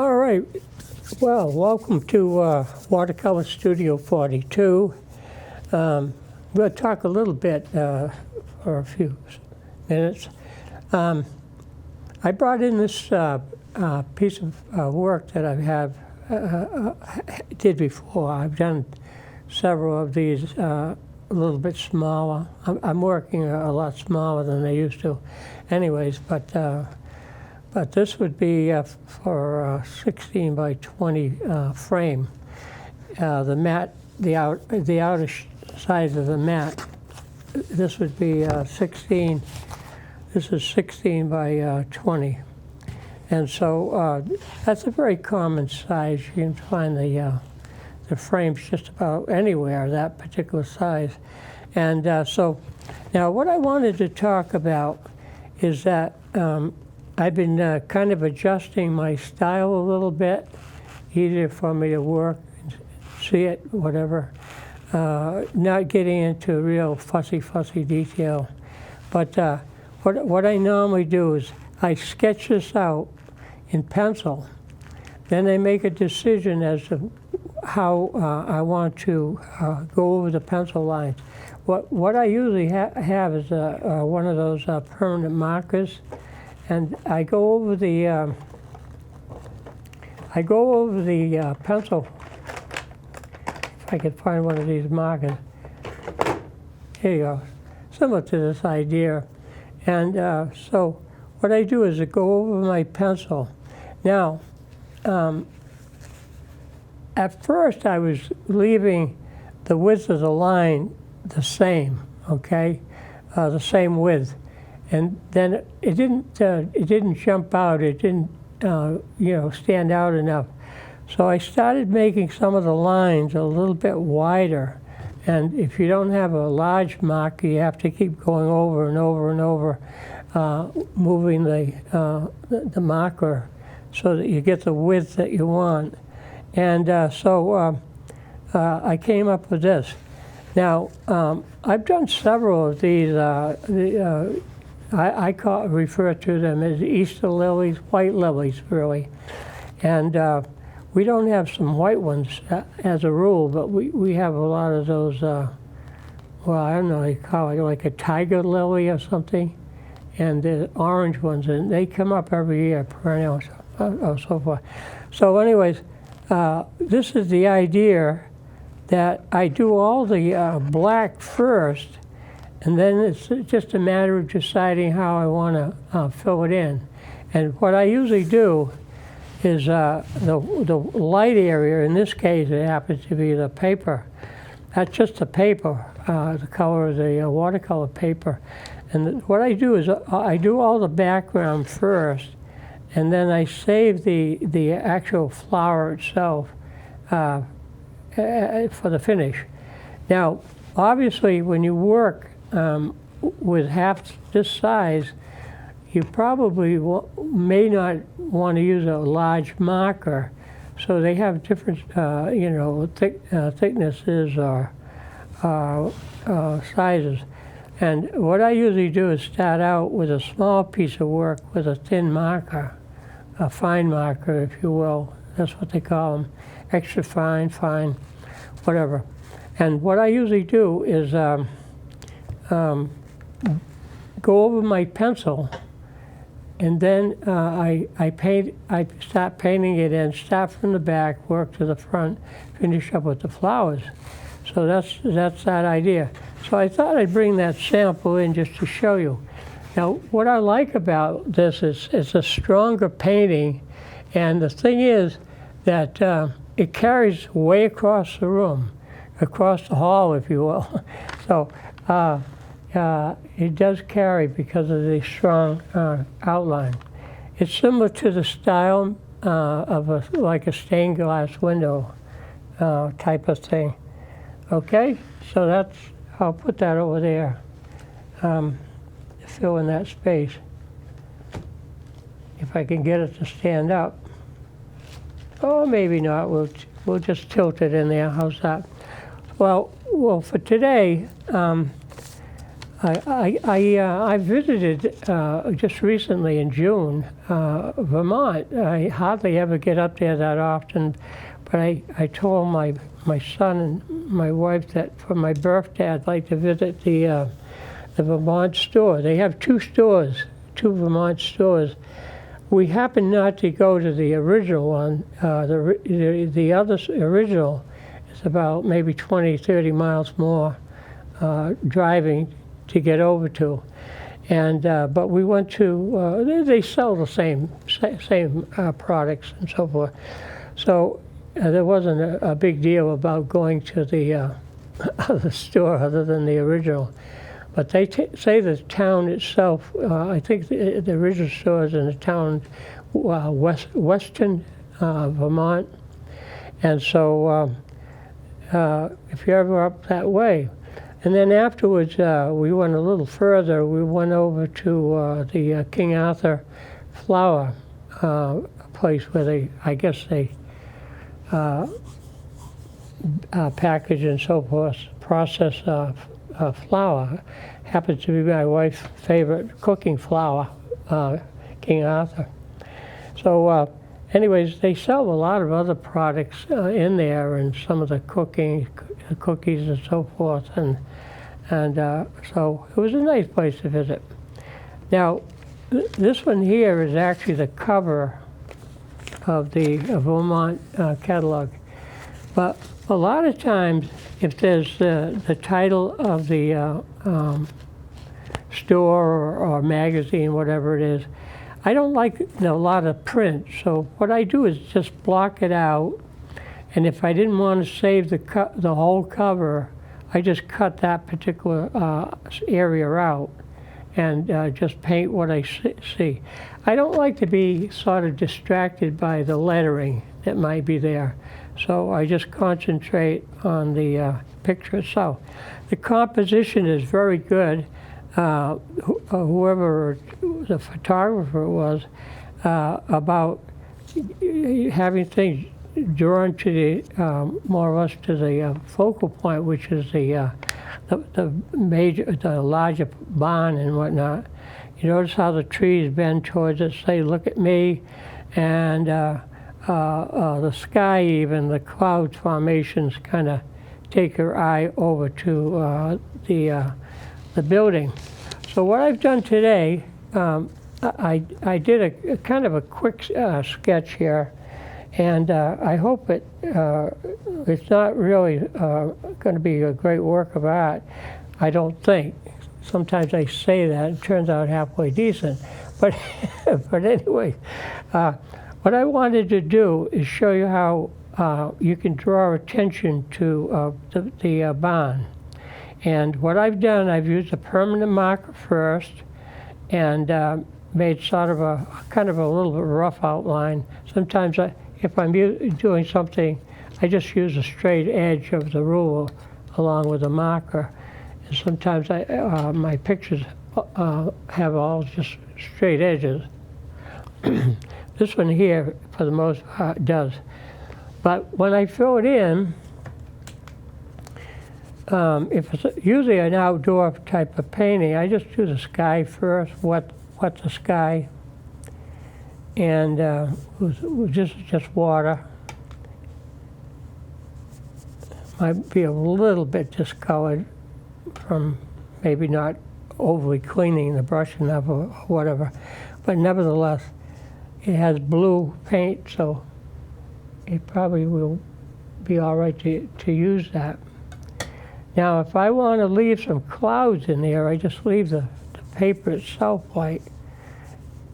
All right. Well, welcome to Watercolor Studio 42. We'll talk a little bit for a few minutes. I brought in this piece of work that I did before. I've done several of these a little bit smaller. I'm working a lot smaller than I used to anyways, but this would be for a 16 by 20 frame. The mat, the outer side of the mat, this would be 16. This is 16 by 20. And so that's a very common size. You can find the frames just about anywhere, that particular size. And so now what I wanted to talk about is that I've been kind of adjusting my style a little bit, easier for me to work, see it, whatever. Not getting into real fussy detail. But what I normally do is I sketch this out in pencil. Then I make a decision as to how I want to go over the pencil lines. What I usually have is one of those permanent markers. And I go over the pencil. If I could find one of these markers. Here you go. Similar to this idea. And so what I do is I go over my pencil. Now, at first I was leaving the width of the line the same, okay, the same width. And then it didn't jump out. It didn't, stand out enough. So I started making some of the lines a little bit wider. And if you don't have a large marker, you have to keep going over and over and over, moving the marker so that you get the width that you want. And so I came up with this. Now, I've done several of these. I refer to them as Easter lilies, white lilies, really. And we don't have some white ones as a rule, but we have a lot of those, well, I don't know, they call it like a tiger lily or something. And the orange ones, and they come up every year, perennial, so forth. So anyways, this is the idea that I do all the black first, and then it's just a matter of deciding how I want to fill it in. And what I usually do is the light area, in this case it happens to be the paper. That's just the paper, the color of the watercolor paper. And what I do is I do all the background first, and then I save the actual flower itself for the finish. Now, obviously, when you work with half this size, you probably may not want to use a large marker. So they have different, thicknesses or sizes. And what I usually do is start out with a small piece of work with a thin marker, a fine marker, if you will. That's what they call them, extra fine, whatever. And what I usually do is go over my pencil, and then I start painting it in, start from the back, work to the front, finish up with the flowers. So that's that idea. So I thought I'd bring that sample in just to show you. Now, what I like about this is it's a stronger painting, and the thing is that it carries way across the room, across the hall, if you will. So it does carry because of the strong outline. It's similar to the style of like a stained glass window type of thing. Okay, so I'll put that over there, fill in that space. If I can get it to stand up. Oh, maybe not, we'll just tilt it in there, how's that? Well, for today, I visited just recently in June, Vermont. I hardly ever get up there that often, but I told my son and my wife that for my birthday I'd like to visit the Vermont store. They have two Vermont stores. We happened not to go to the original one. The other original is about maybe 20, 30 miles more driving to get over to, and but we went to. They sell the same products and so forth, so there wasn't a big deal about going to the other store other than the original. But they say the town itself. I think the original store is in the town Weston, Vermont, and so if you're ever up that way. And then afterwards, we went a little further. We went over to the King Arthur flower place where I guess they package and so forth, process flour. Happens to be my wife's favorite cooking flour, King Arthur. So anyways, they sell a lot of other products in there and some of the cookies and so forth. And so it was a nice place to visit. Now, this one here is actually the cover of the Vermont catalog. But a lot of times, if there's the title of the store or magazine, whatever it is, I don't like a lot of print. So what I do is just block it out. And if I didn't want to save the whole cover, I just cut that particular area out and just paint what I see. I don't like to be sort of distracted by the lettering that might be there. So I just concentrate on the picture itself. The composition is very good. Whoever the photographer was, about having things drawn to the more or less to the focal point, which is the larger barn and whatnot. You notice how the trees bend towards it, say, "Look at me," and the sky, even the cloud formations, kind of take your eye over to the building. So what I've done today, I did a kind of a quick sketch here. And I hope it's not really going to be a great work of art. I don't think. Sometimes I say that, it turns out halfway decent. But anyway, what I wanted to do is show you how you can draw attention to the barn. And what I've done, I've used a permanent marker first and made sort of a kind of a little bit rough outline. Sometimes if I'm doing something, I just use a straight edge of the ruler along with a marker. And sometimes my pictures have all just straight edges. This one here, for the most part, does. But when I fill it in, if it's usually an outdoor type of painting, I just do the sky first, wet the sky, and with just water. Might be a little bit discolored from maybe not overly cleaning the brush enough or whatever, but nevertheless, it has blue paint, so it probably will be all right to use that. Now, if I want to leave some clouds in there, I just leave the paper itself white,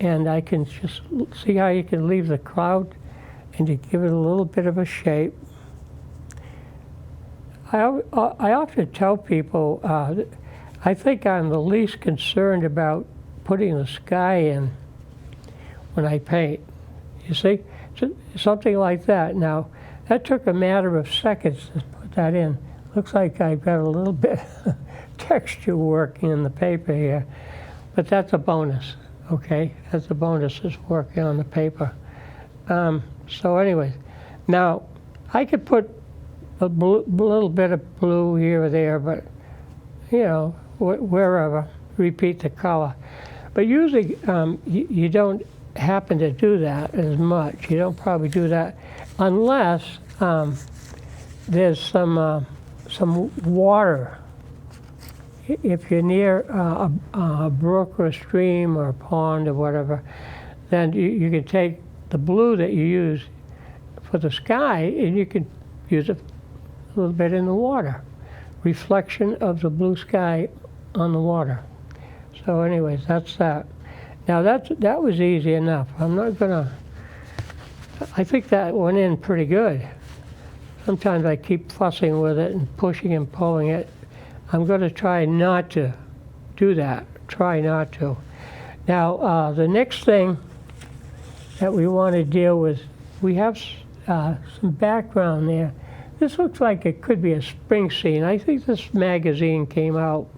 and I can just see how you can leave the cloud and to give it a little bit of a shape. I often tell people I think I'm the least concerned about putting the sky in when I paint. You see, something like that. Now, that took a matter of seconds to put that in. Looks like I've got a little bit of texture working in the paper here, but that's a bonus, okay? That's a bonus, is working on the paper. So anyway, now I could put a little bit of blue here or there, but you know, wherever, repeat the color. But usually you don't happen to do that as much. You don't probably do that unless there's some water. If you're near a brook or a stream or a pond or whatever, then you can take the blue that you use for the sky and you can use it a little bit in the water. Reflection of the blue sky on the water. So anyways, that's that. Now that was easy enough. I'm not gonna, I think that went in pretty good. Sometimes I keep fussing with it and pushing and pulling it. I'm gonna try not to do that, try not to. Now the next thing that we want to deal with, we have some background there. This looks like it could be a spring scene. I think this magazine came out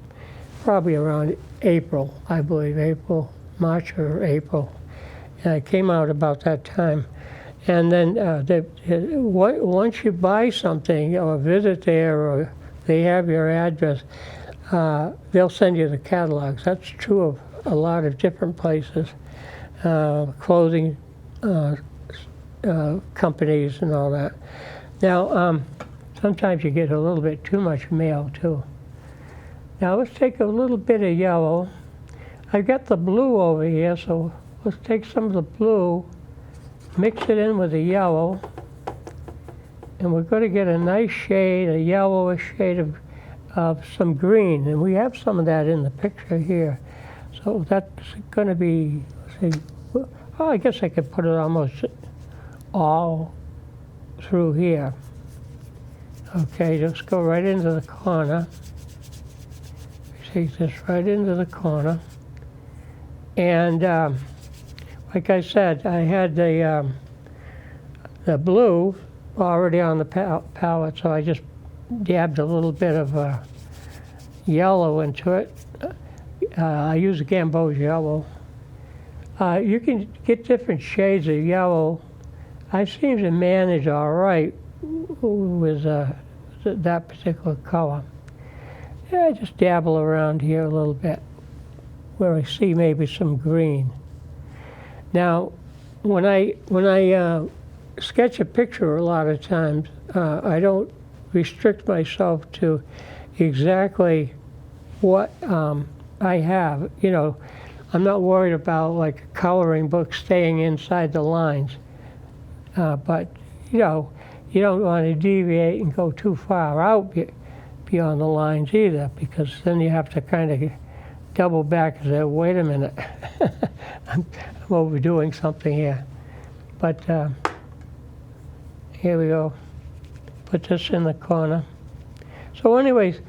probably around April, I believe, March or April. And it came out about that time. And then once you buy something or visit there or they have your address, they'll send you the catalogs. That's true of a lot of different places, clothing companies and all that. Now, sometimes you get a little bit too much mail too. Now let's take a little bit of yellow. I've got the blue over here, so let's take some of the blue, mix it in with the yellow, and we're going to get a nice shade, a yellowish shade of some green, and we have some of that in the picture here. So that's going to be, let's see, oh, I guess I could put it almost all through here. Okay, just go right into the corner. Take this right into the corner. And like I said, I had the blue already on the palette, so I just dabbed a little bit of yellow into it. I use Gamboge yellow. You can get different shades of yellow. I seem to manage all right with that particular color. Yeah, I just dabble around here a little bit where I see maybe some green. Now, when I sketch a picture a lot of times, I don't restrict myself to exactly what I have. You know, I'm not worried about like a coloring book staying inside the lines. But, you know, you don't want to deviate and go too far out beyond the lines either, because then you have to kind of double back and say, wait a minute, I'm overdoing something here. But here we go. Put this in the corner. So anyways,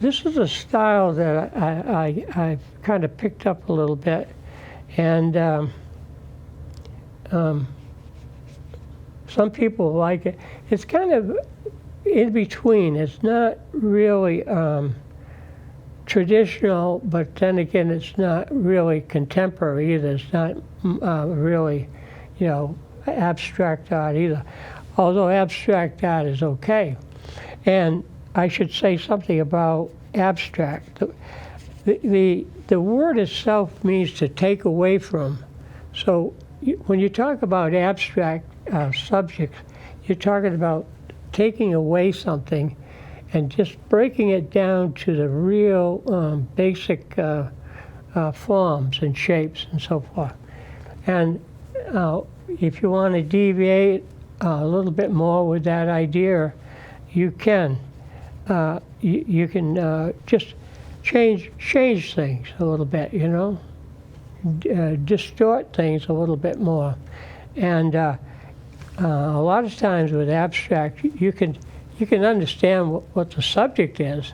this is a style that I've kind of picked up a little bit. And some people like it. It's kind of in between. It's not really traditional, but then again, it's not really contemporary either. It's not really, you know, abstract art either. Although abstract art is okay. And I should say something about abstract. The word itself means to take away from. So when you talk about abstract subjects, you're talking about taking away something and just breaking it down to the real basic forms and shapes and so forth. And if you want to deviate a little bit more with that idea, you can. You can just change things a little bit, you know, distort things a little bit more. And a lot of times with abstract, you can understand what the subject is,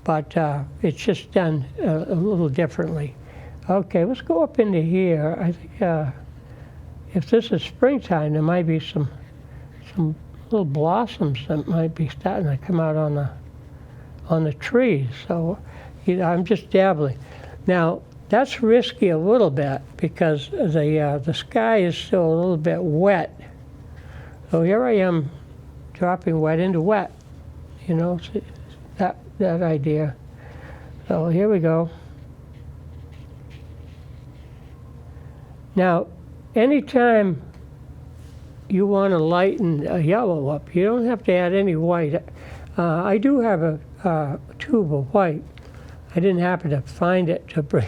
but it's just done a little differently. Okay, let's go up into here. I think if this is springtime, there might be some little blossoms that might be starting to come out on the trees. So I'm just dabbling. Now that's risky a little bit because the sky is still a little bit wet. So here I am dropping wet into wet, you know, that idea. So here we go. Now, anytime you want to lighten a yellow up, you don't have to add any white. I do have a tube of white. I didn't happen to find it to bring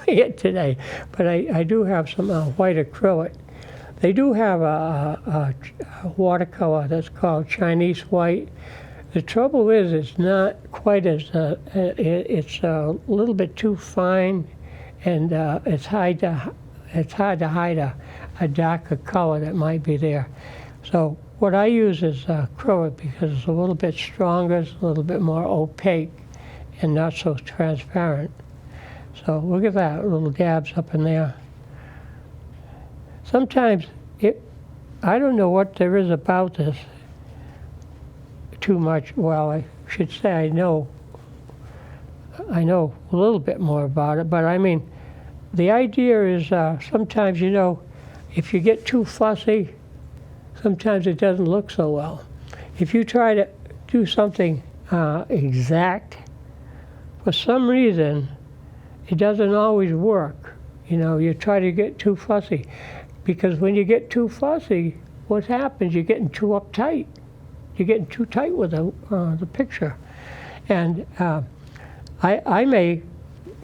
it today, but I do have some white acrylic. They do have a watercolor that's called Chinese white. The trouble is it's not quite as, it's a little bit too fine, and it's hard to hide a darker color that might be there. So what I use is acrylic because it's a little bit stronger, it's a little bit more opaque, and not so transparent. So look at that, little dabs up in there. Sometimes I don't know what there is about this too much. Well, I should say I know a little bit more about it, but I mean, the idea is sometimes, you know, if you get too fussy, sometimes it doesn't look so well. If you try to do something exact, for some reason, it doesn't always work. You know, you try to get too fussy. Because when you get too fussy, what happens? You're getting too uptight. You're getting too tight with the picture. And I may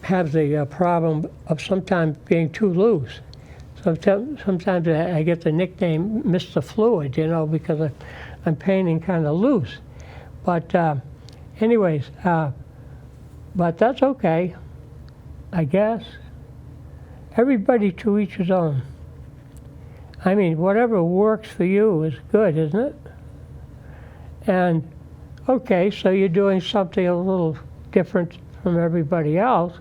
have the problem of sometimes being too loose. Sometimes I get the nickname Mr. Fluid, you know, because I'm painting kind of loose. But anyways, but that's okay, I guess. Everybody to each his own. I mean, whatever works for you is good, isn't it? And okay, so you're doing something a little different from everybody else,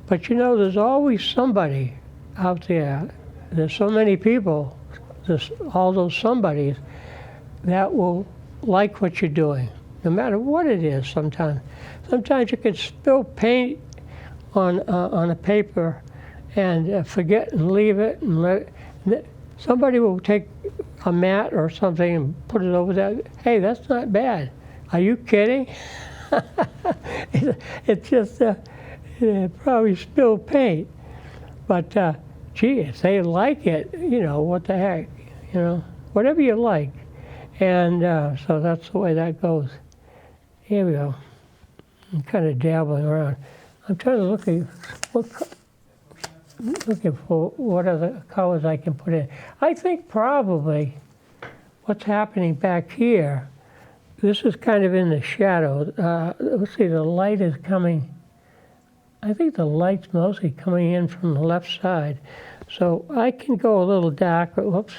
but you know, there's always somebody out there. There's so many people, there's all those somebodies that will like what you're doing, no matter what it is. Sometimes you can spill paint on a paper and forget and leave it and let it. Somebody will take a mat or something and put it over there. Hey, that's not bad. Are you kidding? It's just probably spilled paint. But gee, if they like it, you know, what the heck, you know, whatever you like. And so that's the way that goes. Here we go. I'm kind of dabbling around. I'm trying to looking for what other colors I can put in. I think probably what's happening back here, this is kind of in the shadow. Let's see, the light is coming. I think the light's mostly coming in from the left side. So I can go a little darker, whoops,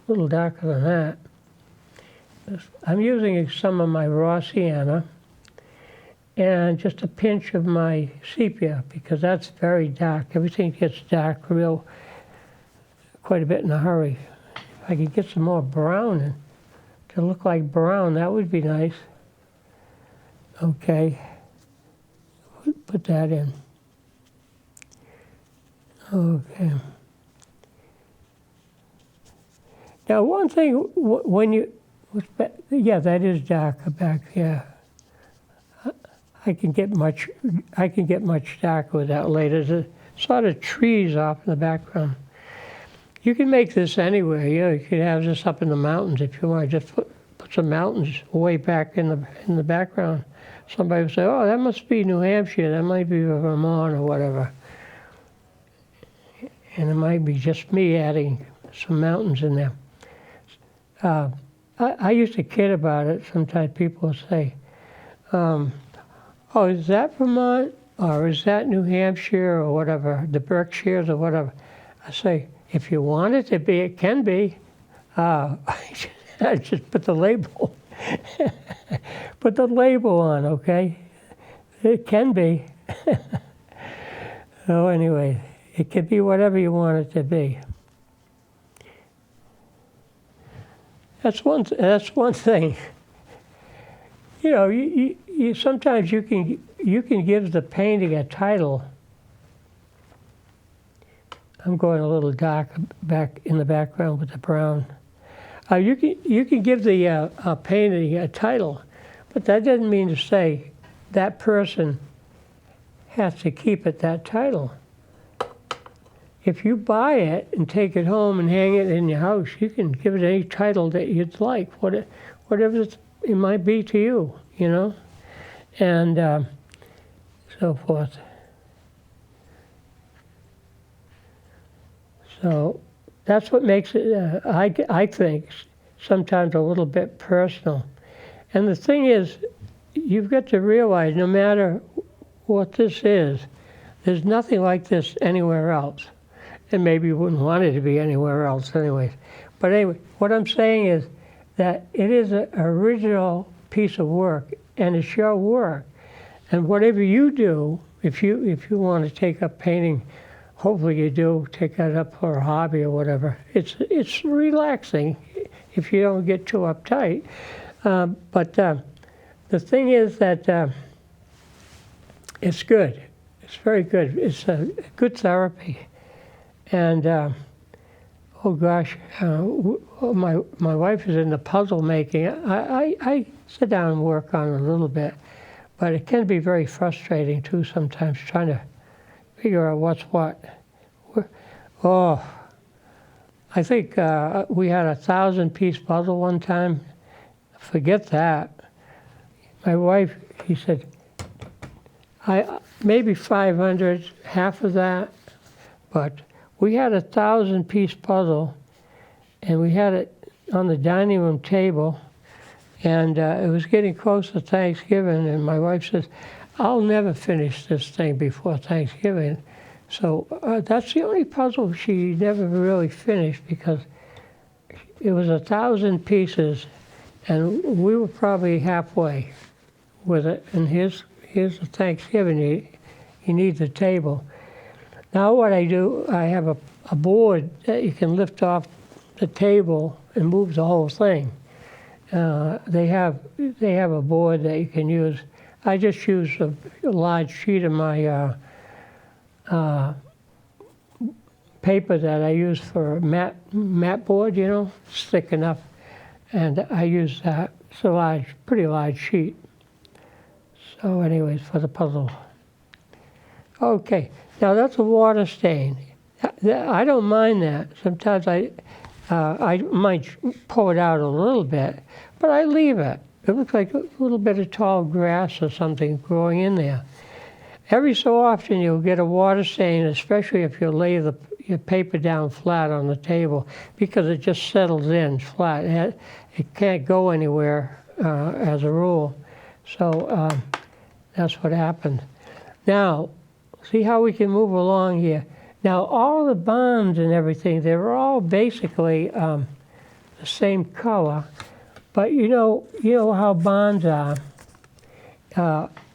a little darker than that. I'm using some of my raw sienna and just a pinch of my sepia, because that's very dark. Everything gets dark quite a bit in a hurry. If I could get some more brown to look like brown, that would be nice. Okay, put that in. Okay. Now one thing, when you, yeah, that is darker back here. I can get much darker with that later. There's sort of trees off in the background. You can make this anywhere. You know, you could have this up in the mountains if you want. Just put some mountains way back in the background. Somebody will say, "Oh, that must be New Hampshire. That might be Vermont or whatever." And it might be just me adding some mountains in there. I used to kid about it. Sometimes people would say, "Oh, is that Vermont, or is that New Hampshire, or whatever, the Berkshires or whatever?" I say, if you want it to be, it can be. I just put the label. Put the label on, okay? It can be. So anyway, it can be whatever you want it to be. That's one thing. You know, you sometimes you can give the painting a title. I'm going a little dark back in the background with the brown. You can give the painting a title, but that doesn't mean to say that person has to keep it that title. If you buy it and take it home and hang it in your house, you can give it any title that you'd like, whatever it might be to you, you know, and so forth. So that's what makes it, I think, sometimes a little bit personal. And the thing is, you've got to realize, no matter what this is, there's nothing like this anywhere else. And maybe you wouldn't want it to be anywhere else anyways. But anyway, what I'm saying is that it is an original piece of work, and it's your work. And whatever you do, if you want to take up painting, hopefully you do take that up for a hobby or whatever. It's relaxing if you don't get too uptight. But the thing is that it's good. It's very good. It's a good therapy. And oh gosh, my wife is into puzzle making. I sit down and work on it a little bit, but it can be very frustrating too sometimes, trying to figure out what's what. Oh, I think we had a 1,000-piece puzzle one time. Forget that. My wife, she said, maybe 500, half of that, but we had a 1,000-piece puzzle, and we had it on the dining room table, and it was getting close to Thanksgiving, and my wife says, I'll never finish this thing before Thanksgiving. So that's the only puzzle she never really finished, because it was 1,000 pieces, and we were probably halfway with it. And here's the Thanksgiving, you need the table. Now what I do, I have a board that you can lift off the table and move the whole thing. They have a board that you can use. I just use a large sheet of my paper that I use for a mat board, you know, it's thick enough, and I use that. It's a pretty large sheet. So anyways, for the puzzle. Okay, now that's a water stain. I don't mind that. Sometimes I might pull it out a little bit, but I leave it. It looks like a little bit of tall grass or something growing in there. Every so often you'll get a water stain, especially if you lay your paper down flat on the table, because it just settles in flat. It can't go anywhere as a rule. So that's what happened. Now, see how we can move along here. Now, all the bonds and everything, they're all basically the same color, but you know how bonds are.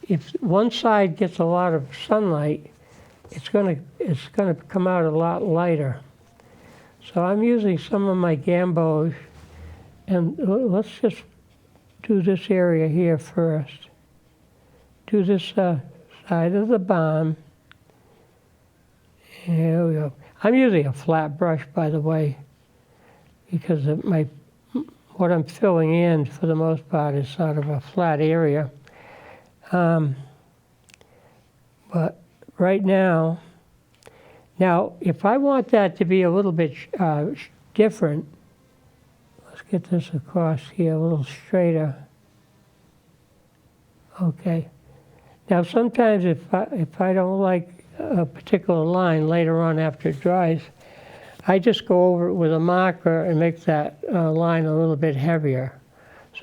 If one side gets a lot of sunlight, it's gonna come out a lot lighter. So I'm using some of my gambos, and let's just do this area here first. Do this side of the bomb. Here we go. I'm using a flat brush, by the way, because what I'm filling in, for the most part, is sort of a flat area. But right now, if I want that to be a little bit different, let's get this across here a little straighter. Okay. Now sometimes if I don't like a particular line later on after it dries, I just go over it with a marker and make that line a little bit heavier.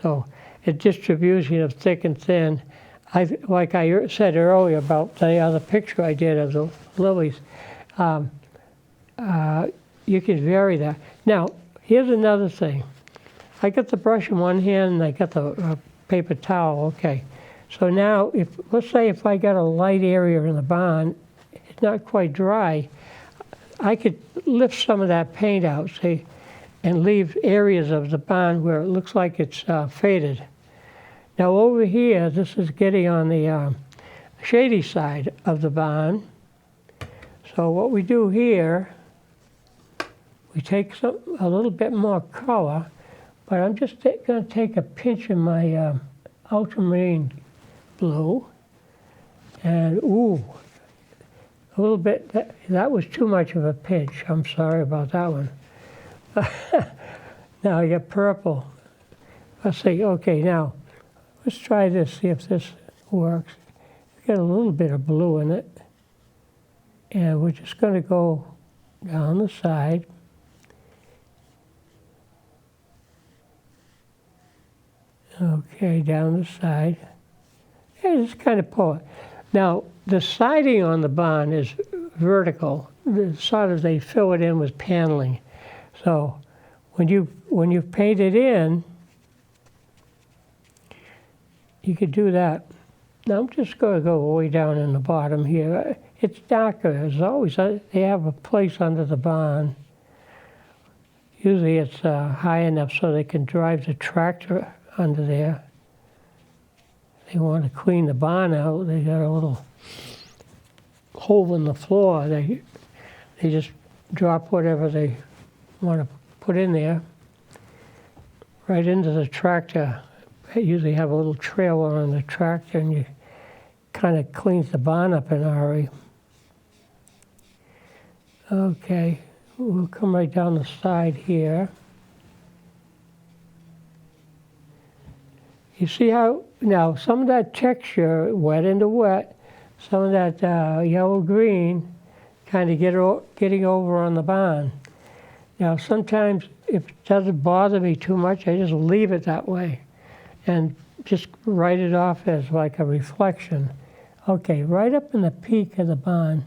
So it distributes, thick and thin. Like I said earlier about the other picture I did of the lilies, you can vary that. Now, here's another thing. I got the brush in one hand and I got the paper towel, okay. So now, let's say if I got a light area in the barn, it's not quite dry, I could lift some of that paint out, see, and leave areas of the barn where it looks like it's faded. Now over here, this is getting on the shady side of the barn. So what we do here, we take a little bit more color, but I'm just going to take a pinch of my ultramarine blue, and ooh, a little bit, that was too much of a pinch. I'm sorry about that one. Now I get purple. Let's see, okay, now let's try this, see if this works. Got a little bit of blue in it. And we're just going to go down the side. Okay, down the side. And just kind of pull it. Now, the siding on the barn is vertical. Sort of they fill it in with paneling. So when you paint it in, you could do that. Now I'm just going to go way down in the bottom here. It's darker as always. They have a place under the barn. Usually it's high enough so they can drive the tractor under there. They want to clean the barn out. They got a little hole in the floor. They just drop whatever they want to put in there right into the tractor. They usually have a little trailer on the tractor, and you kind of cleans the barn up in a hurry. Okay, we'll come right down the side here. You see how, now some of that texture, wet into wet, some of that yellow-green kind of getting over on the barn. Now sometimes if it doesn't bother me too much, I just leave it that way and just write it off as like a reflection. Okay, right up in the peak of the barn,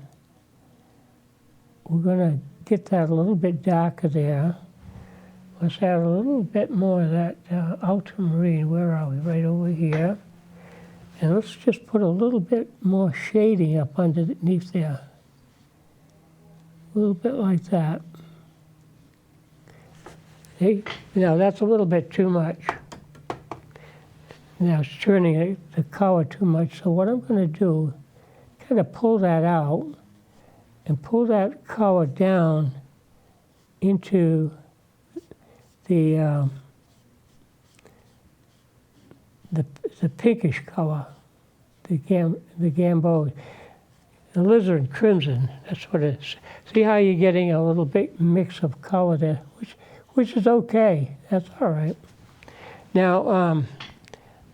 we're going to get that a little bit darker there. Let's add a little bit more of that ultramarine. Where are we? Right over here. And let's just put a little bit more shading up underneath there. A little bit like that. See? Now that's a little bit too much. Now it's turning the color too much. So what I'm going to do, kind of pull that out and pull that color down into the pinkish color, the gamboge, the lizard crimson. That's what it is. See how you're getting a little bit mix of color there, which is okay. That's all right. Now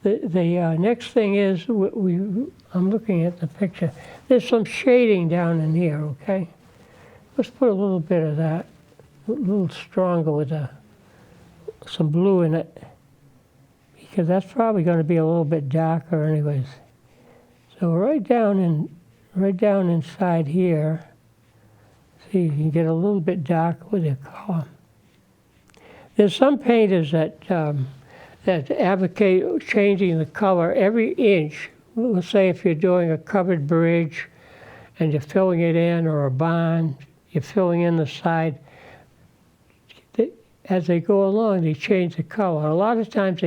the next thing is I'm looking at the picture. There's some shading down in here. Okay, let's put a little bit of that, a little stronger with some blue in it, because that's probably going to be a little bit darker anyways. So right down inside here, see, you can get a little bit darker with your color. There's some painters that advocate changing the color every inch. Let's say if you're doing a covered bridge and you're filling it in, or a barn, you're filling in the side. As they go along, they change the color. A lot of times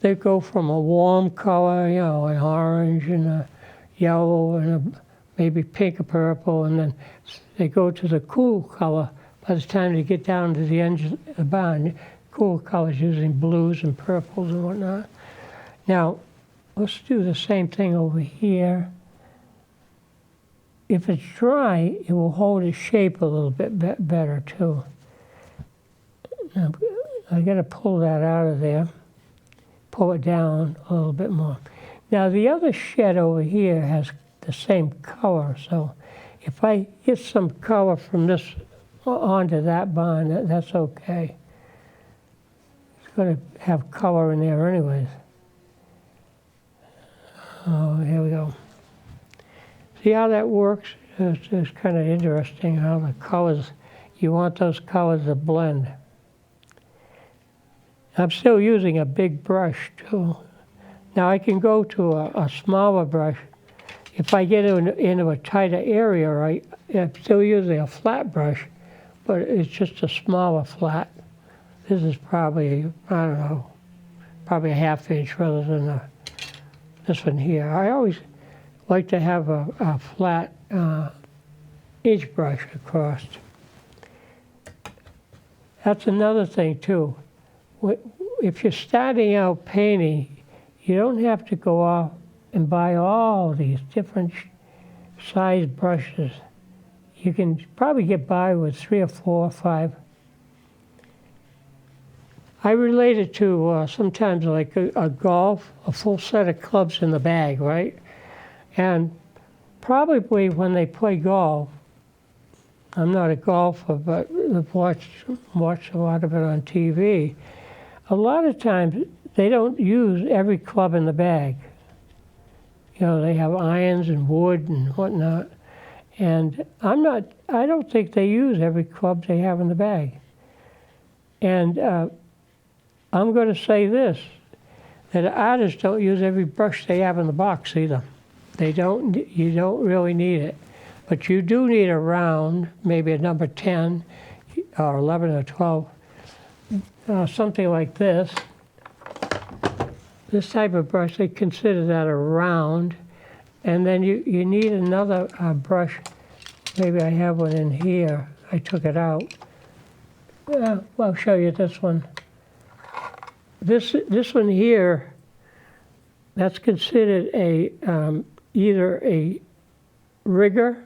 they go from a warm color, you know, an orange and a yellow and maybe pink or purple, and then they go to the cool color. By the time they get down to the end of the barn, cool colors using blues and purples and whatnot. Now, let's do the same thing over here. If it's dry, it will hold its shape a little bit better too. Now, I got to pull that out of there, pull it down a little bit more. Now the other shed over here has the same color, so if I get some color from this onto that barn, that's okay. It's going to have color in there anyways. Oh, here we go. See how that works? It's kind of interesting how the colors, you want those colors to blend. I'm still using a big brush too. Now I can go to a smaller brush. If I get into a tighter area, I'm still using a flat brush, but it's just a smaller flat. This is probably, I don't know, probably a ½ inch rather than this one here. I always like to have a flat inch brush across. That's another thing too. If you're starting out painting, you don't have to go off and buy all these different size brushes. you can probably get by with 3 or 4 or 5. I relate it to sometimes like a golf, a full set of clubs in the bag, right? And probably when they play golf, I'm not a golfer, but I've watched a lot of it on TV. A lot of times they don't use every club in the bag. You know, they have irons and wood and whatnot. And I don't think they use every club they have in the bag. And I'm going to say this, that artists don't use every brush they have in the box either. You don't really need it. But you do need a round, maybe a number 10 or 11 or 12, something like this. This type of brush, they consider that a round. And then you need another brush. Maybe I have one in here. I took it out. Well, I'll show you this one. This one here, that's considered either a rigger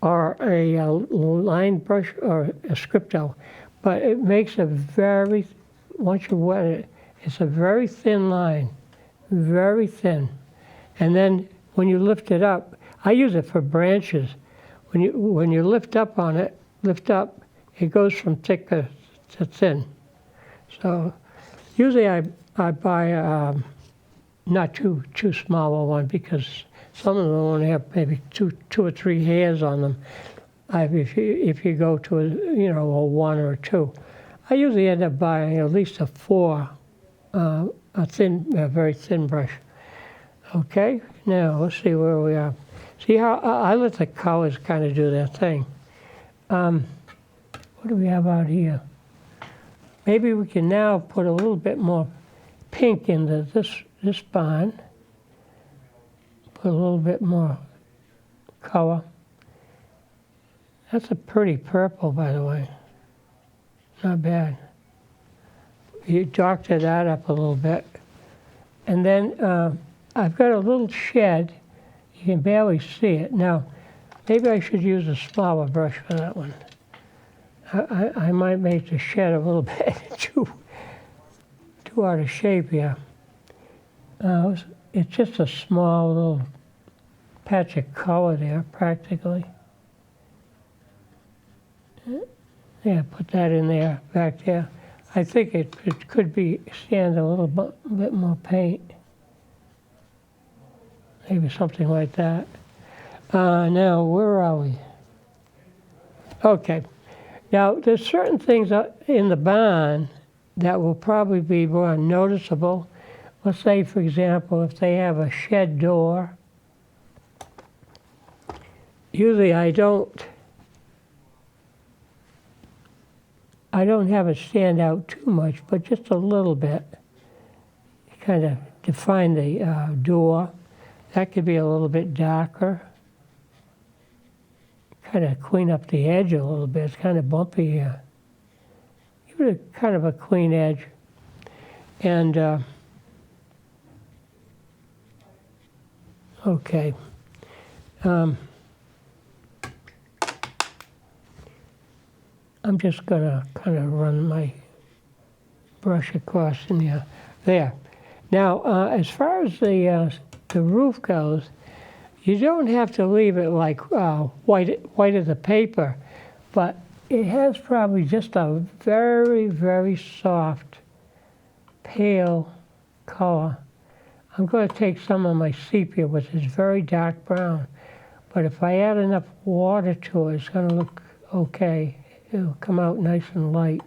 or a line brush or a scripto. But it makes once you wet it, it's a very thin line, very thin. And then when you lift it up, I use it for branches. When you lift up on it, it goes from thick to thin. So usually I buy not too small a one, because some of them only have maybe two or 3 hairs on them. If you go to a 1 or a 2, I usually end up buying at least a 4, a very thin brush. Okay, now let's see where we are. See how I let the colors kind of do their thing. What do we have out here? Maybe we can now put a little bit more pink into this barn. Put a little bit more color. That's a pretty purple, by the way. Not bad. You doctor that up a little bit. And then I've got a little shed. You can barely see it. Now, maybe I should use a smaller brush for that one. I might make the shed a little bit too out of shape here. It's just a small little patch of color there, practically. Yeah, put that in there, back there. I think it could stand a little bit more paint. Maybe something like that. Now, where are we? Okay. Now, there's certain things in the barn that will probably be more noticeable. Let's say, for example, if they have a shed door. Usually I don't have it stand out too much, but just a little bit. Kind of define the door. That could be a little bit darker. Kind of clean up the edge a little bit. It's kind of bumpy here. Give it a kind of a clean edge. And okay. I'm just going to kind of run my brush across in here. There. Now, as far as the roof goes, you don't have to leave it like white as the paper, but it has probably just a very, very soft, pale color. I'm going to take some of my sepia, which is very dark brown, but if I add enough water to it, it's going to look okay. It'll come out nice and light,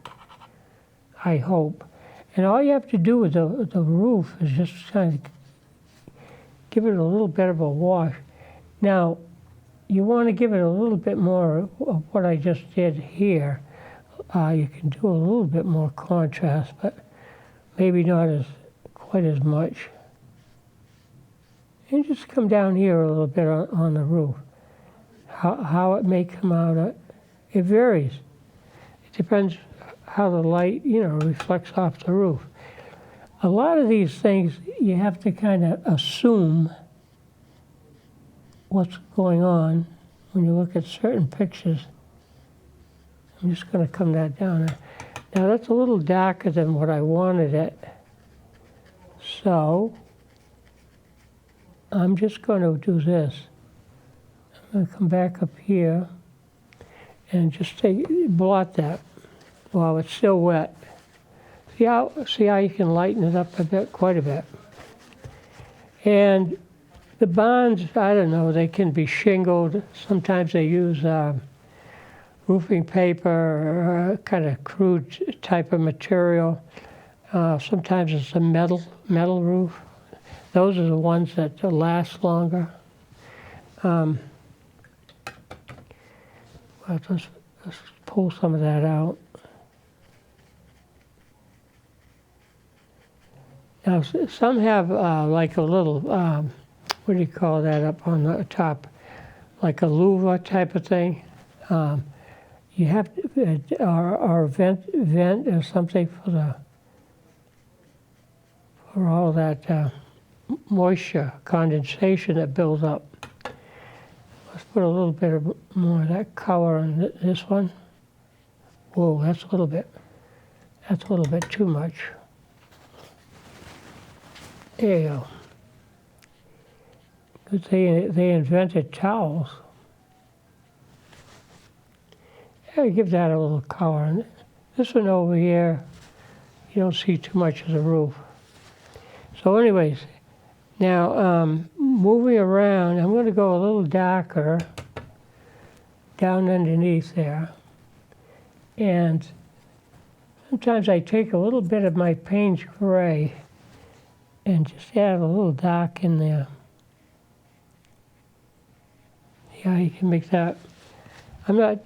I hope. And all you have to do with the roof is just kind of give it a little bit of a wash. Now, you want to give it a little bit more of what I just did here. You can do a little bit more contrast, but maybe not quite as much. And just come down here a little bit on the roof. How it may come out, it varies. It depends how the light, reflects off the roof. A lot of these things, you have to kind of assume what's going on when you look at certain pictures. I'm just going to come that down. Now that's a little darker than what I wanted it. So I'm just going to do this. I'm going to come back up here and just blot that while it's still wet. See how you can lighten it up a bit, quite a bit. And the barns, I don't know, they can be shingled. Sometimes they use roofing paper or kind of crude type of material. Sometimes it's a metal roof. Those are the ones that last longer. Let's pull some of that out. Now, some have like a little, what do you call that up on the top? Like a louver type of thing. You have to, or a vent or something for all that moisture condensation that builds up. Let's put a little bit more of that color on this one. Whoa, that's a little bit too much. There you go. Because they invented towels. Yeah, give that a little color. And this one over here, you don't see too much of the roof. So anyways, now moving around, I'm going to go a little darker down underneath there. And sometimes I take a little bit of my Payne's gray and just add a little dark in there. Yeah, you can make that. I'm not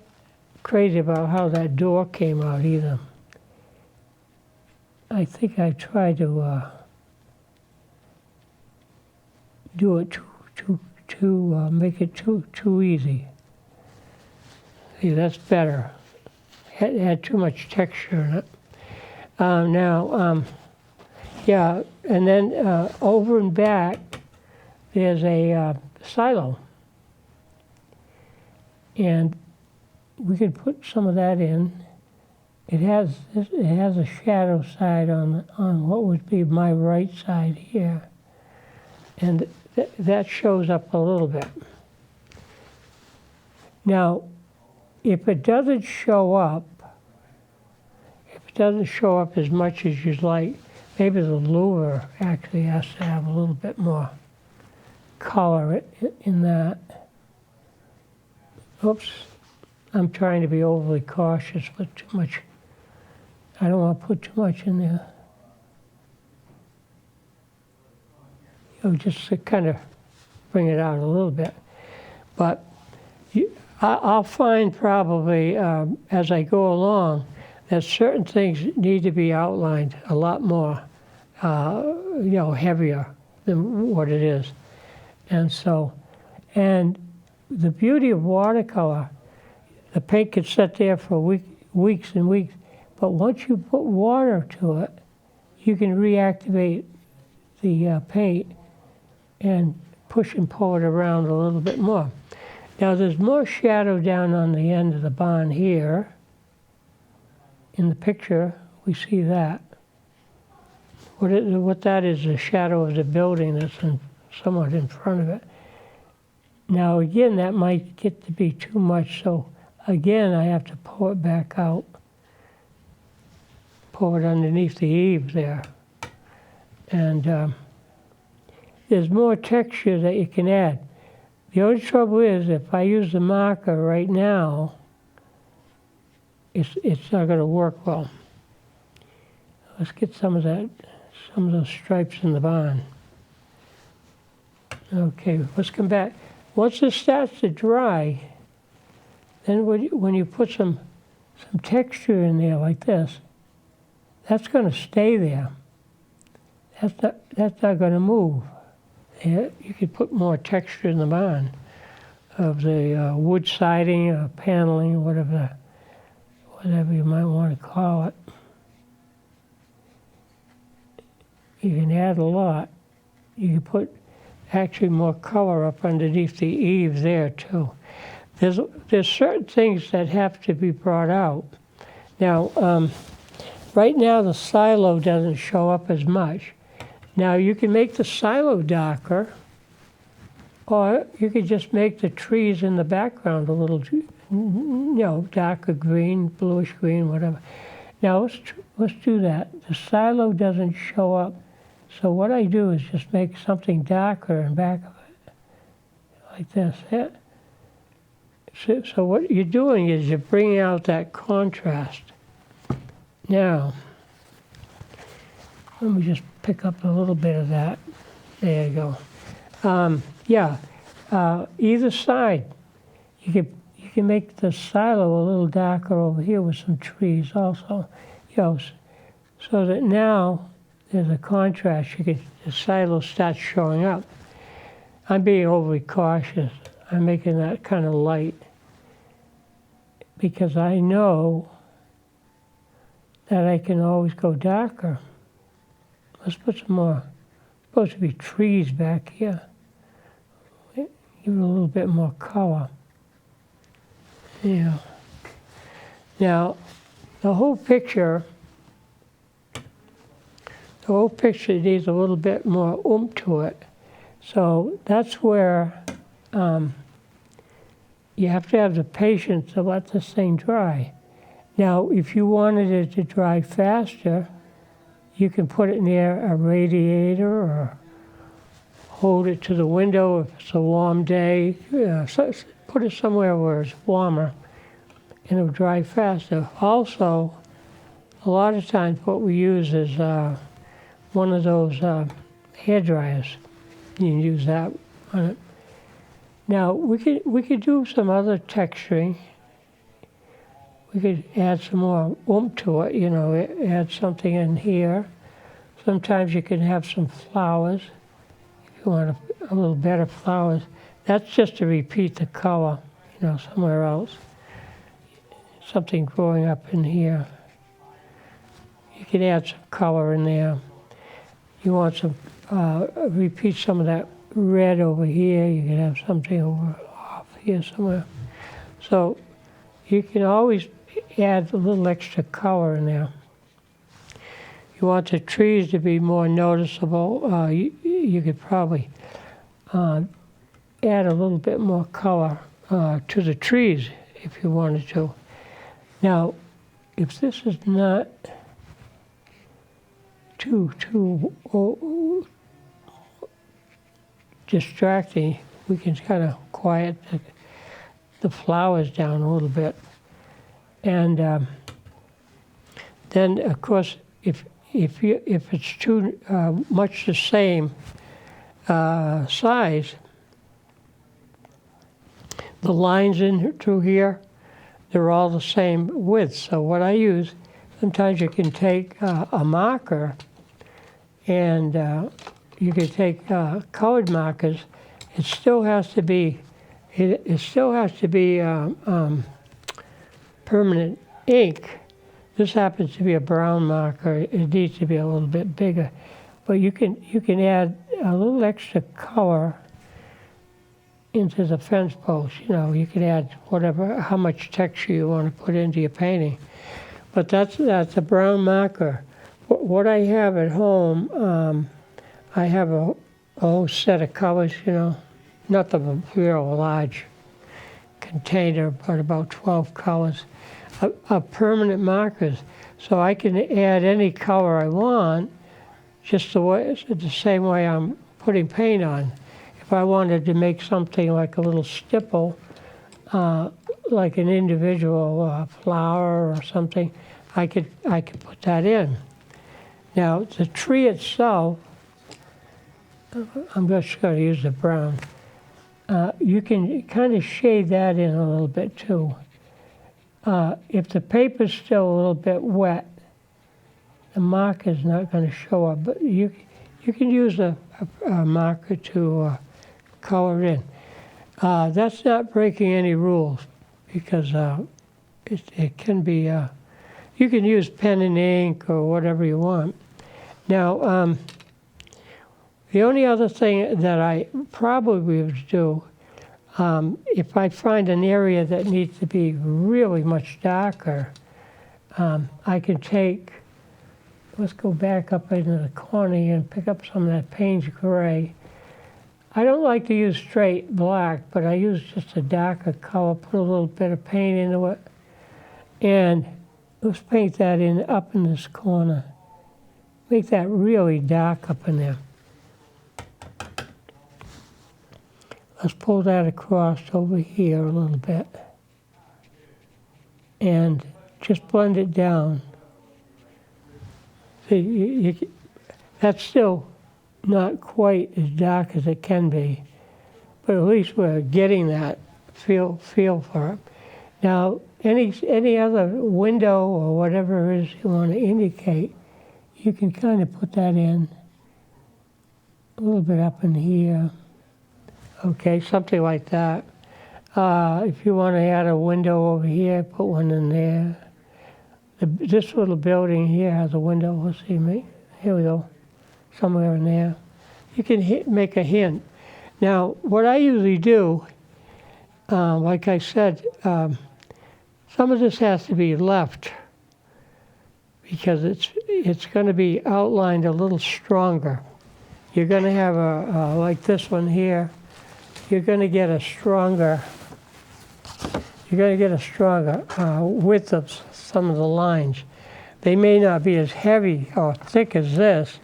crazy about how that door came out either. I think I tried to do it to make it too easy. See, that's better. It had too much texture in it. Yeah, and then over and back, there's a silo. And we could put some of that in. It has a shadow side on what would be my right side here. And that shows up a little bit. Now, if it doesn't show up as much as you'd like, maybe the louver actually has to have a little bit more color in that. Oops, I'm trying to be overly cautious with too much. I don't want to put too much in there. Just to kind of bring it out a little bit. But I'll find probably as I go along that certain things need to be outlined a lot more, heavier than what it is. And the beauty of watercolor, the paint can sit there for weeks and weeks, but once you put water to it, you can reactivate the paint and push and pull it around a little bit more. Now there's more shadow down on the end of the barn here. In the picture, we see that. What that is the shadow of the building that's somewhat in front of it. Now again, that might get to be too much, so again, I have to pull it back out. Pull it underneath the eave there. And there's more texture that you can add. The only trouble is, if I use the marker right now, it's not going to work well. Let's get some of those stripes in the barn. Okay, let's come back. Once this starts to dry, then when you put some texture in there like this, that's going to stay there. That's not going to move. Yeah, you could put more texture in the barn of the wood siding or paneling, whatever you might want to call it. You can add a lot. You can put actually more color up underneath the eave there too. there's certain things that have to be brought out. Now, right now the silo doesn't show up as much. Now you can make the silo darker, or you could just make the trees in the background a little, darker green, bluish green, whatever. Now let's do that. The silo doesn't show up, so what I do is just make something darker in back of it, like this. Yeah. So what you're doing is you're bringing out that contrast. Now, let me just pick up a little bit of that. There you go. Either side, you can make the silo a little darker over here with some trees also, so that now there's a contrast. The silo starts showing up. I'm being overly cautious. I'm making that kind of light because I know that I can always go darker. Let's put some more, supposed to be trees back here. Give it a little bit more color. Yeah. Now, the whole picture needs a little bit more oomph to it. So that's where you have to have the patience to let this thing dry. Now, if you wanted it to dry faster, you can put it near a radiator or hold it to the window if it's a warm day. Put it somewhere where it's warmer and it'll dry faster. Also, a lot of times what we use is one of those hair dryers. You can use that on it. Now, we could do some other texturing. We could add some more oomph to it, add something in here. Sometimes you can have some flowers, if you want a little better flowers. That's just to repeat the color, somewhere else. Something growing up in here. You can add some color in there. You want some, repeat some of that red over here. You can have something off here somewhere. So you can always add a little extra color in there. You want the trees to be more noticeable. You could probably add a little bit more color to the trees if you wanted to. Now, if this is not too distracting, we can kind of quiet the flowers down a little bit. And then, of course, if it's too much the same size, the lines in through here, they're all the same width. So what I use, sometimes you can take a marker, and you can take colored markers. It still has to be permanent ink. This happens to be a brown marker. It needs to be a little bit bigger, but you can add a little extra color into the fence post. You can add how much texture you want to put into your painting. But that's a brown marker. What I have at home, I have a whole set of colors. Not the real large container, but about 12 colors of permanent markers. So I can add any color I want, just the same way I'm putting paint on. If I wanted to make something like a little stipple, like an individual flower or something, I could put that in. Now the tree itself, I'm just going to use the brown. You can kind of shade that in a little bit too. If the paper's still a little bit wet, the marker's not going to show up, but you can use a marker to color in. That's not breaking any rules, because it can be, you can use pen and ink or whatever you want. Now, the only other thing that I probably would do, If I find an area that needs to be really much darker, I can take, let's go back up into the corner here and pick up some of that Payne's gray. I don't like to use straight black, but I use just a darker color, put a little bit of paint into it, and let's paint that in up in this corner. Make that really dark up in there. Let's pull that across over here a little bit and just blend it down. See, that's still not quite as dark as it can be, but at least we're getting that feel for it. Now, any other window or whatever it is you want to indicate, you can kind of put that in a little bit up in here. Okay, something like that. If you want to add a window over here, put one in there. This little building here has a window. Let's see, here we go, somewhere in there. You can make a hint. Now, what I usually do, like I said, some of this has to be left because it's going to be outlined a little stronger. You're going to have like this one here. You're going to get a stronger width of some of the lines. They may not be as heavy or thick as this,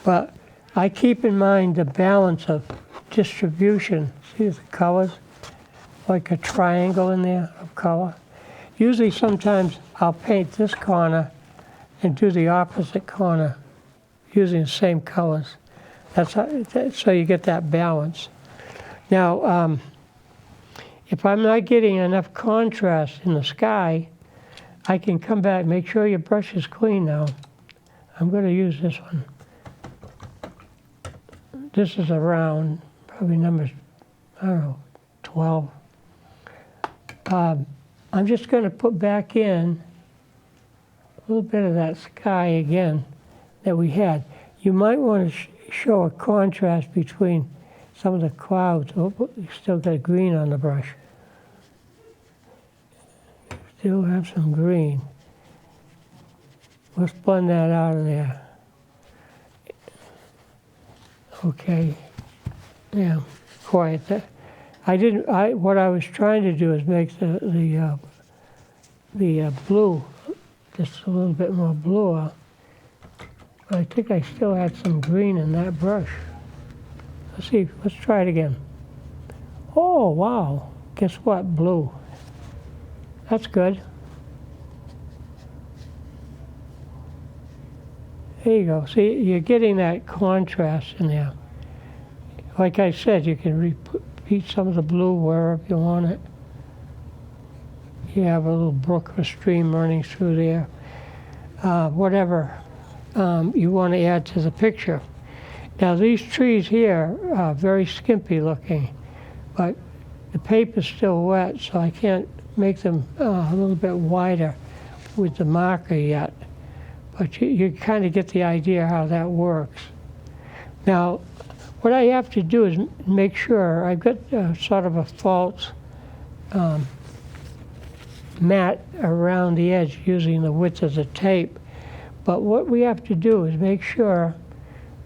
but I keep in mind the balance of distribution. See the colors? Like a triangle in there of color. Usually sometimes I'll paint this corner and do the opposite corner using the same colors. So you get that balance. Now, if I'm not getting enough contrast in the sky, I can come back. Make sure your brush is clean now. I'm going to use this one. This is a round, probably number, I don't know, 12. I'm just going to put back in a little bit of that sky again that we had. You might want to show a contrast between some of the clouds. Oh, you still got green on the brush. Still have some green. Let's blend that out of there. Okay. Yeah, quiet. What I was trying to do is make the blue just a little bit more bluer. But I think I still had some green in that brush. Let's see, let's try it again. Oh, wow. Guess what? Blue. That's good. There you go. See, you're getting that contrast in there. Like I said, you can repeat some of the blue wherever you want it. You have a little brook or stream running through there. Whatever you want to add to the picture. Now these trees here are very skimpy looking, but the paper's still wet, so I can't make them a little bit wider with the marker yet. But you kind of get the idea how that works. Now, what I have to do is make sure I've got sort of a false mat around the edge using the width of the tape. But what we have to do is make sure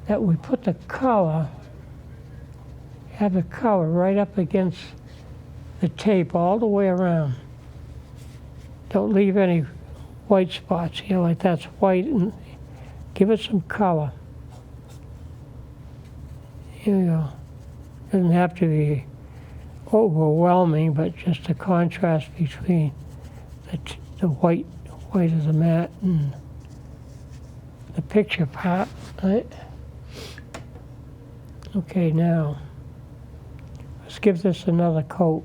that we put the color, have the color right up against the tape all the way around. Don't leave any white spots here, like that's white, and give it some color. Here we go. Doesn't have to be overwhelming, but just a contrast between the white of the mat and the picture part, right? Okay, now let's give this another coat.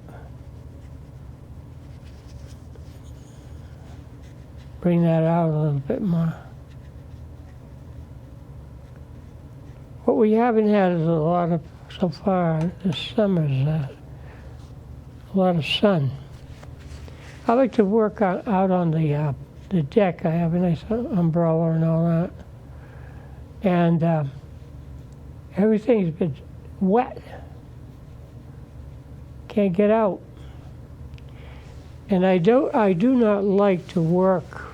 Bring that out a little bit more. What we haven't had is a lot of, so far this summer's a lot of sun. I like to work out on the deck. I have a nice umbrella and all that. And everything's been wet. can't get out. And I do not like to work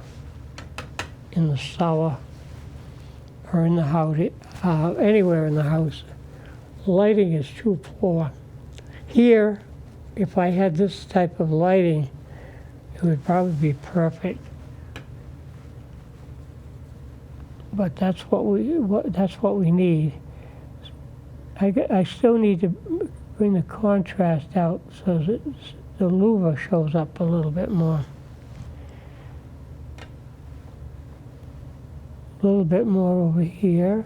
in the cellar or in the house, anywhere in the house. Lighting is too poor. Here, if I had this type of lighting, it would probably be perfect. But that's what we need. I still need to bring the contrast out so that the louver shows up a little bit more. A little bit more over here.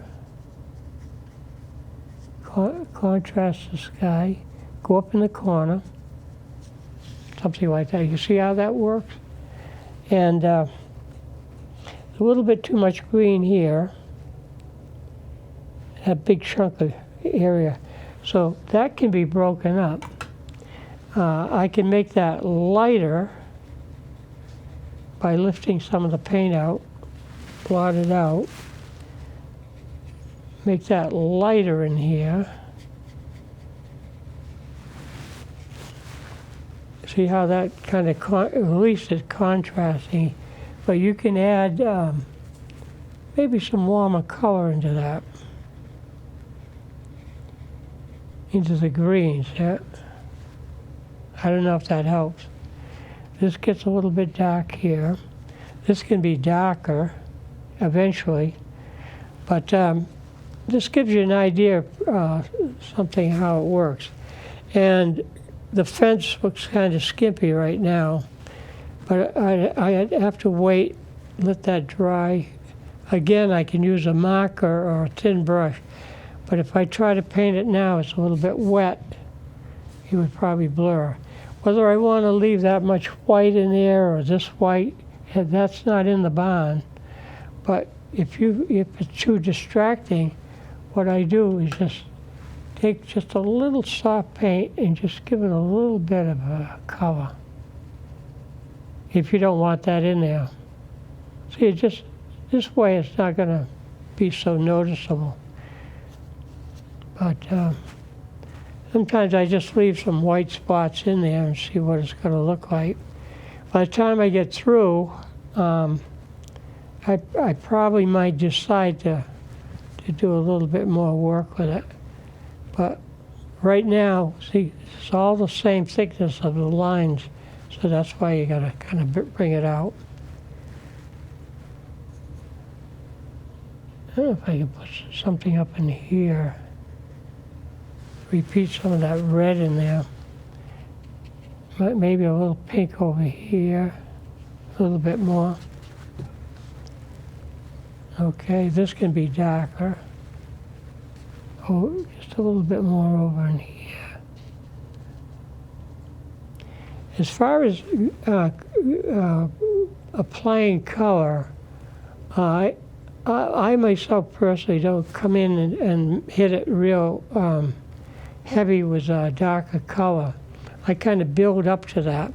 Contrast the sky. Go up in the corner. Something like that. You see how that works? And a little bit too much green here. That big chunk of area. So that can be broken up. I can make that lighter by lifting some of the paint out, blot it out, make that lighter in here. See how that kind of, at least it's contrasting, but you can add maybe some warmer color into that, into the greens. Yeah. I don't know if that helps. This gets a little bit dark here. This can be darker eventually, but this gives you an idea of something how it works. And the fence looks kind of skimpy right now, but I have to wait, let that dry. Again, I can use a marker or a thin brush, but if I try to paint it now, it's a little bit wet. It would probably blur. Whether I want to leave that much white in there or this white, that's not in the bond. But if it's too distracting, what I do is just take just a little soft paint and just give it a little bit of a color. If you don't want that in there. See, this way it's not going to be so noticeable. But sometimes I just leave some white spots in there and see what it's going to look like. By the time I get through, I probably might decide to do a little bit more work with it. But right now, see, it's all the same thickness of the lines, so that's why you got to kind of bring it out. I don't know if I can put something up in here. Repeat some of that red in there. Maybe a little pink over here, a little bit more. Okay, this can be darker. Oh, just a little bit more over in here. As far as applying color, I myself personally don't come in and hit it real heavy with a darker color. I kind of build up to that.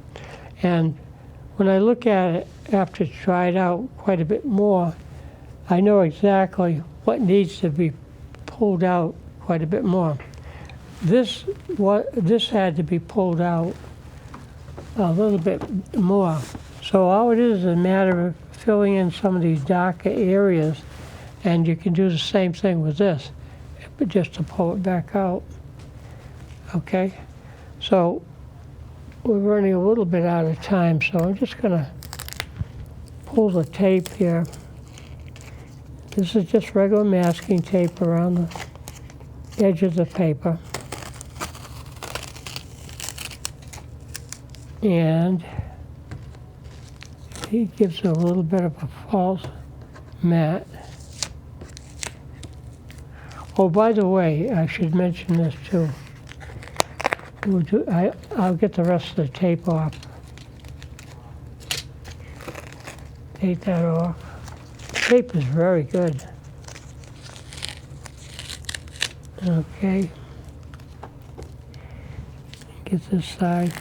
And when I look at it after it's dried out quite a bit more, I know exactly what needs to be pulled out quite a bit more. This had to be pulled out a little bit more. So all it is a matter of filling in some of these darker areas, and you can do the same thing with this, but just to pull it back out. Okay, so we're running a little bit out of time, so I'm just going to pull the tape here. This is just regular masking tape around the edge of the paper. And it gives a little bit of a false matte. Oh, by the way, I should mention this too. I'll get the rest of the tape off. Take that off. The tape is very good. Okay. Get this side.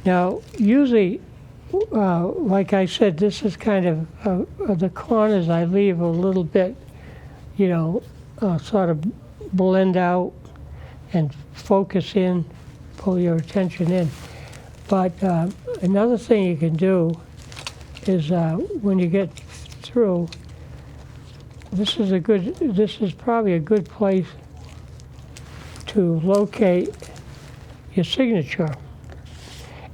Now, usually, like I said, this is kind of the corners I leave a little bit, you know, sort of blend out and focus in, pull your attention in. But another thing you can do is when you get through, this is probably a good place to locate your signature.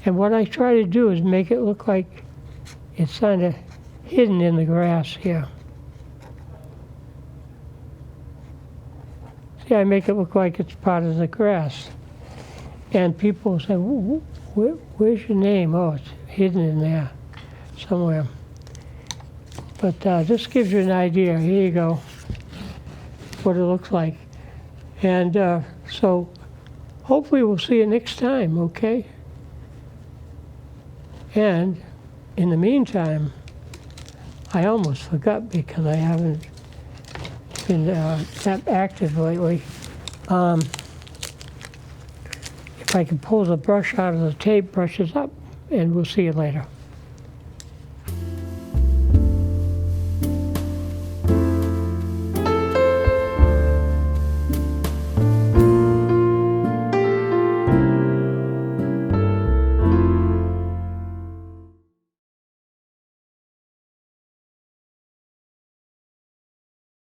And what I try to do is make it look like it's kind of hidden in the grass here. See, I make it look like it's part of the grass. And people say, where's your name? Oh, it's hidden in there somewhere. But this gives you an idea. Here you go, what it looks like. And so hopefully we'll see you next time, okay? And in the meantime, I almost forgot because I haven't been that active lately. If I can pull the brush out of the tape, brush it up, and we'll see you later.